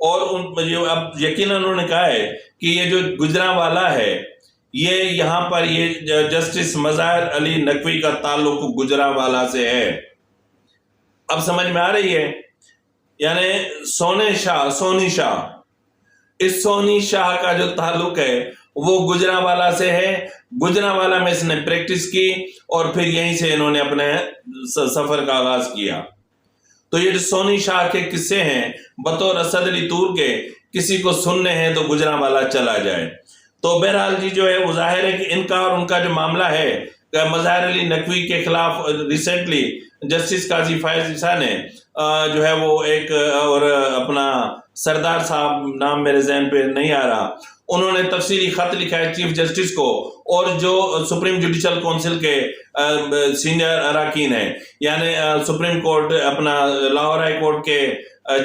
اور اب یقیناً انہوں نے کہا ہے کہ یہ جو گجرانوالا ہے یہ یہاں پر یہ جسٹس مظاہر علی نقوی کا تعلق گجرانوالا سے ہے. اب سمجھ میں آ رہی ہے؟ یعنی سونی شاہ اس سونی شاہ کا جو تعلق ہے وہ گجرانوالا سے ہے. گجرانوالا میں اس نے پریکٹس کی اور پھر یہیں سے انہوں نے اپنے سفر کا آغاز کیا. تو یہ جو سونی شاہ کے قصے ہیں بطور اسد علی طور کے، کسی کو سننے ہیں تو گجرانوالا چلا جائے. تو بہرحال جی جو ہے وہ ظاہر ہے کہ ان کا اور ان کا جو معاملہ ہے مظاہر علی نقوی کے خلاف ریسنٹلی جسٹس قاضی فائز عیسیٰ نے جو ہے وہ ایک، اور اپنا سردار صاحب نام میرے ذہن پہ نہیں آ رہا، انہوں نے تفصیلی خط لکھا ہے چیف جسٹس کو اور جو سپریم جوڈیشل کونسل کے سینئر اراکین ہیں، یعنی سپریم کورٹ اپنا لاہور ہائی کورٹ کے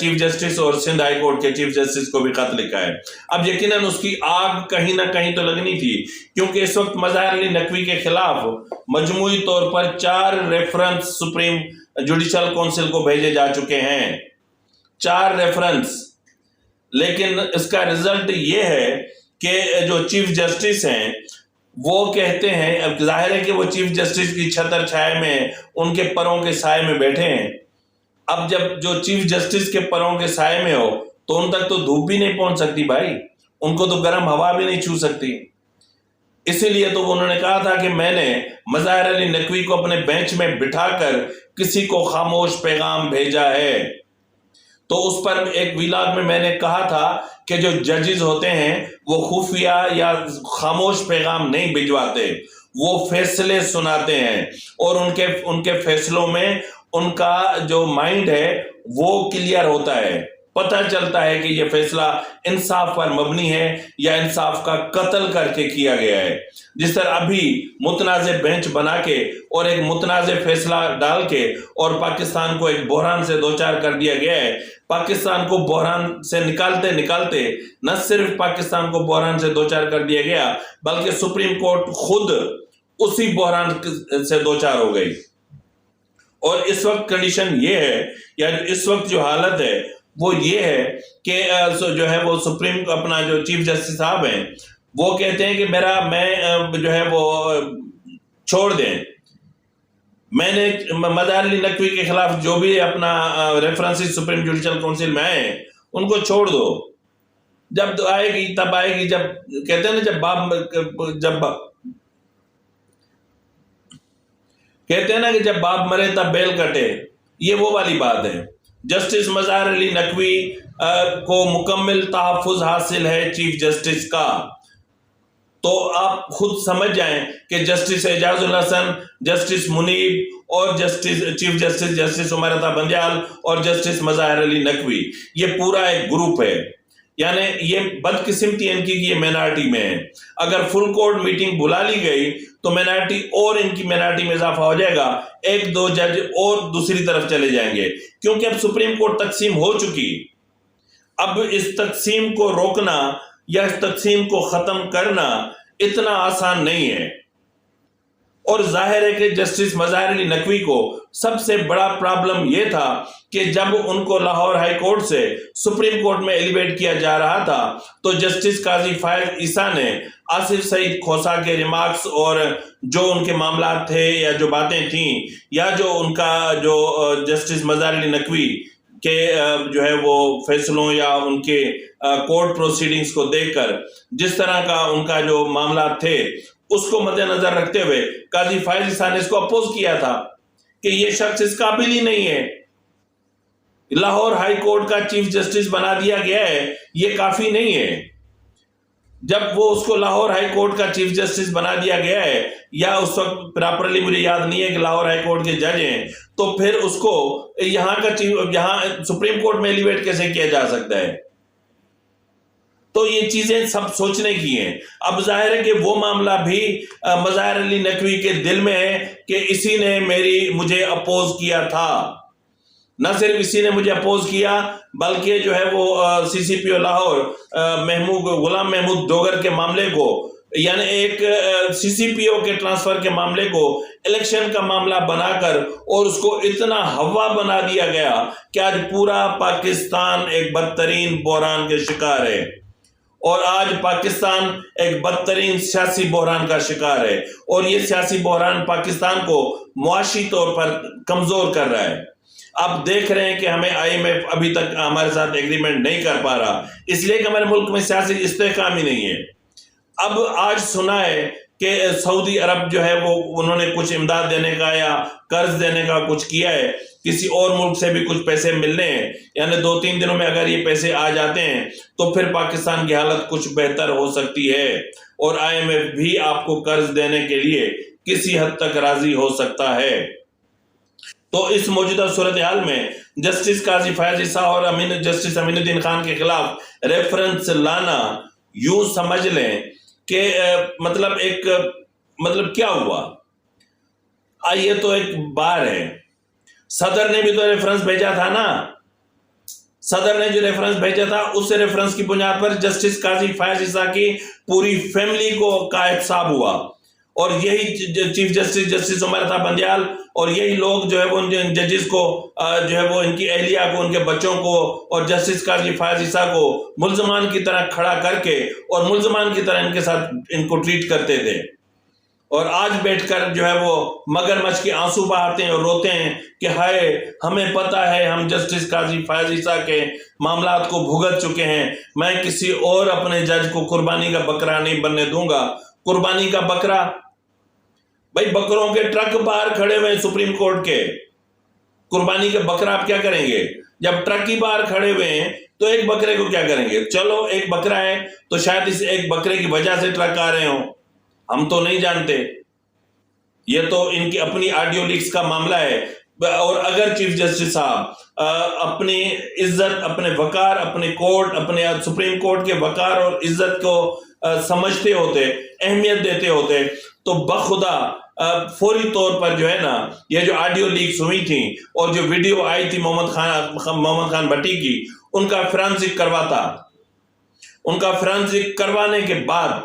چیف جسٹس اور سندھ ہائی کورٹ کے چیف جسٹس کو بھی خط لکھا ہے. اب یقیناً اس کی آگ کہیں نہ کہیں تو لگنی تھی، کیونکہ اس وقت مظاہر علی نقوی کے خلاف مجموعی طور پر 4 ریفرنس سپریم جوڈیشل کونسل کو بھیجے جا چکے ہیں. 4 ریفرنس. لیکن اس کا رزلٹ یہ ہے کہ جو چیف جسٹس ہیں وہ کہتے ہیں، اب ظاہر ہے کہ وہ چیف جسٹس کی چھتر چھائے میں ان کے پروں کے سائے میں بیٹھے ہیں. اب جب جو چیف جسٹس کے پروں کے سائے میں ہو تو ان تک تو دھوپ بھی نہیں پہنچ سکتی بھائی، ان کو تو گرم ہوا بھی نہیں چھو سکتی. اسی لیے تو انہوں نے کہا تھا کہ میں نے مظاہر علی نقوی کو اپنے بینچ میں بٹھا کر کسی کو خاموش پیغام بھیجا ہے. تو اس پر ایک ویلاگ میں نے کہا تھا کہ جو ججز ہوتے ہیں وہ خفیہ یا خاموش پیغام نہیں بھجواتے، وہ فیصلے سناتے ہیں، اور ان کے فیصلوں میں ان کا جو مائنڈ ہے وہ کلیئر ہوتا ہے، پتہ چلتا ہے کہ یہ فیصلہ انصاف پر مبنی ہے یا انصاف کا قتل کر کے کیا گیا ہے. جس طرح ابھی متنازع بینچ بنا کے اور ایک متنازع فیصلہ ڈال کے اور پاکستان کو ایک بحران سے دوچار کر دیا گیا ہے. پاکستان کو بحران سے نکالتے نکالتے نہ صرف پاکستان کو بحران سے دوچار کر دیا گیا بلکہ سپریم کورٹ خود اسی بحران سے دوچار ہو گئی. اور اس وقت کنڈیشن یہ ہے، یا اس وقت جو حالت ہے وہ یہ ہے کہ جو ہے وہ سپریم اپنا جو چیف جسٹس صاحب ہیں وہ کہتے ہیں کہ میں جو ہے وہ چھوڑ دیں، میں نے مظاہر علی نقوی کے خلاف جو بھی اپنا ریفرنسز سپریم جوڈیشل کونسل میں آئے ان کو چھوڑ دو. جب آئے گی تب آئے گی، جب کہتے ہیں نا کہتے ہیں نا کہ جب باپ مرے تب بیل کٹے، یہ وہ والی بات ہے. جسٹس مظاہر علی نقوی کو مکمل تحفظ حاصل ہے چیف جسٹس کا. تو آپ خود سمجھ جائیں کہ جسٹس اعجاز الحسن، جسٹس منیب اور چیف جسٹس عمر عطا بندیال اور جسٹس مظاہر علی نقوی، یہ پورا ایک گروپ ہے. یعنی یہ بدقسمتی ان کی یہ مینارٹی میں ہے. اگر فل کورٹ میٹنگ بلا لی گئی تو مینارٹی اور ان کی مینارٹی میں اضافہ ہو جائے گا، 1-2 جج اور دوسری طرف چلے جائیں گے، کیونکہ اب سپریم کورٹ تقسیم ہو چکی. اب اس تقسیم کو روکنا یا اس تقسیم کو ختم کرنا اتنا آسان نہیں ہے. اور ظاہر ہے کہ جسٹس مظاہر علی نقوی کو سب سے بڑا پرابلم یہ تھا کہ جب ان کو لاہور ہائی کورٹ سے سپریم کورٹ میں ایلیویٹ کیا جا رہا تھا تو جسٹس قاضی فائز عیسیٰ نے آصف سعید کھوسا کے ریمارکس اور جو ان کے معاملات تھے یا جو باتیں تھیں یا جو ان کا جو جسٹس مظاہر علی نقوی کے جو ہے وہ فیصلوں یا ان کے کورٹ پروسیڈنگز کو دیکھ کر جس طرح کا ان کا جو معاملات تھے اس کو مد نظر رکھتے ہوئے قاضی فائز عیسیٰ نے اس کو اپوز کیا تھا کہ یہ شخص اس قابل ہی نہیں ہے، لاہور ہائی کورٹ کا چیف جسٹس بنا دیا گیا ہے، یہ کافی نہیں ہے. جب وہ اس کو لاہور ہائی کورٹ کا چیف جسٹس بنا دیا گیا ہے، یا اس وقت پراپرلی مجھے یاد نہیں ہے کہ لاہور ہائی کورٹ کے جج ہیں، تو پھر اس کو یہاں سپریم کورٹ میں ایلیویٹ کیسے کیا جا سکتا ہے؟ تو یہ چیزیں سب سوچنے کی ہیں. اب ظاہر ہے کہ وہ معاملہ بھی مظاہر علی نقوی کے دل میں ہے کہ اسی نے مجھے اپوز کیا تھا. نہ صرف اسی نے مجھے اپوز کیا بلکہ جو ہے وہ سی سی پی او لاہور غلام محمود ڈوگر کے معاملے کو، یعنی ایک سی سی پی او کے ٹرانسفر کے معاملے کو الیکشن کا معاملہ بنا کر اور اس کو اتنا ہوا بنا دیا گیا کہ آج پورا پاکستان ایک بدترین بحران کے شکار ہے، اور آج پاکستان ایک بدترین سیاسی بحران کا شکار ہے، اور یہ سیاسی بحران پاکستان کو معاشی طور پر کمزور کر رہا ہے۔ آپ دیکھ رہے ہیں کہ ہمیں IMF ابھی تک ہمارے ساتھ ایگریمنٹ نہیں کر پا رہا، اس لیے کہ ہمارے ملک میں سیاسی استحکام ہی نہیں ہے۔ اب آج سنا ہے کہ سعودی عرب جو ہے وہ انہوں نے کچھ امداد دینے کا یا قرض دینے کا کچھ کیا ہے، کسی اور ملک سے بھی کچھ پیسے ملنے ہیں، یعنی 2-3 دنوں میں اگر یہ پیسے آ جاتے ہیں تو پھر پاکستان کی حالت کچھ بہتر ہو سکتی ہے، اور IMF بھی آپ کو قرض دینے کے لیے کسی حد تک راضی ہو سکتا ہے۔ تو اس موجودہ صورتحال میں جسٹس قاضی فیاض عیسیٰ اور جسٹس امین الدین خان کے خلاف ریفرنس لانا یوں سمجھ لیں کہ مطلب کیا ہوا؟ یہ تو ایک بار ہے، صدر نے بھی تو ریفرنس بھیجا تھا نا، صدر نے جو ریفرنس بھیجا تھا اس ریفرنس کی بنیاد پر جسٹس قاضی فیاض عیسیٰ کی پوری فیملی کو کا احتساب ہوا، اور یہی چیف جسٹس عمر عطا بندیال اور یہی لوگ جو ہے وہ ان ججز کو جو ہے وہ ان کی اہلیہ کو، ان کے بچوں کو اور جسٹس قاضی فیاض عیسیٰ کو ملزمان کی طرح کھڑا کر کے اور ملزمان کی طرح ان کے ساتھ ان کو ٹریٹ کرتے تھے، اور آج بیٹھ کر جو ہے وہ مگرمچھ کے آنسو بہاتے ہیں اور روتے ہیں کہ ہائے ہمیں پتہ ہے ہم جسٹس قاضی فیاض عیسیٰ کے معاملات کو بھگت چکے ہیں، میں کسی اور اپنے جج کو قربانی کا بکرا نہیں بننے دوں گا۔ قربانی کا بکرا؟ بھائی بکروں کے ٹرک باہر کھڑے ہوئے سپریم کورٹ کے، قربانی کے بکرا آپ کیا کریں گے؟ جب ٹرک ہی باہر کھڑے ہوئے ہیں تو ایک بکرے کو کیا کریں گے؟ چلو ایک بکرا ہے تو شاید اس ایک بکرے کی وجہ سے ٹرک آ رہے ہوں، ہم تو نہیں جانتے، یہ تو ان کی اپنی آڈیو لیکس کا معاملہ ہے۔ اور اگر چیف جسٹس صاحب اپنی عزت، اپنے وقار، اپنے کورٹ، اپنے سپریم کورٹ کے وقار اور عزت کو سمجھتے ہوتے، اہمیت دیتے ہوتے، تو بخدا فوری طور پر جو ہے نا یہ جو آڈیو لیکس ہوئی تھیں اور جو ویڈیو آئی تھی محمد خان بھٹی کی، ان کا فرانسک کرواتا، ان کا فرانسک کروانے کے بعد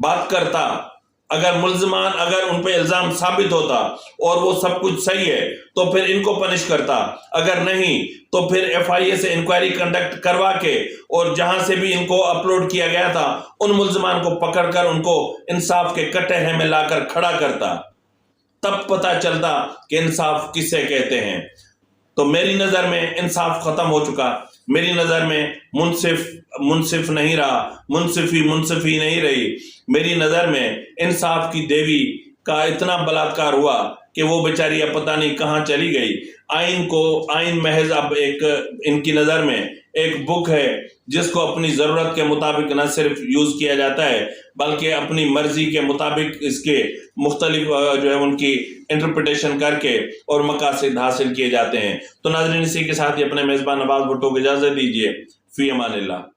بات کرتا، اگر ملزمان اگر ان پہ الزام ثابت ہوتا اور وہ سب کچھ صحیح ہے تو پھر ان کو پنش کرتا، اگر نہیں تو پھر FIA سے انکوائری کنڈکٹ کروا کے اور جہاں سے بھی ان کو اپلوڈ کیا گیا تھا ان ملزمان کو پکڑ کر ان کو انصاف کے کٹہرے میں لا کر کھڑا کرتا، تب پتہ چلتا کہ انصاف کسے کہتے ہیں۔ تو میری نظر میں انصاف ختم ہو چکا، میری نظر میں منصف نہیں رہا، منصفی نہیں رہی، میری نظر میں انصاف کی دیوی کا اتنا بلاತ್ಕಾರ ہوا کہ وہ بیچاری اب پتہ نہیں کہاں چلی گئی۔ آئین محض اب ایک ان کی نظر میں ایک بک ہے جس کو اپنی ضرورت کے مطابق نہ صرف یوز کیا جاتا ہے بلکہ اپنی مرضی کے مطابق اس کے مختلف جو ہے ان کی انٹرپریٹیشن کر کے اور مقاصد حاصل کیے جاتے ہیں۔ تو ناظرین اسی کے ساتھ ہی اپنے میزبان نواز بھٹو کو اجازت دیجیے، فی امان اللہ۔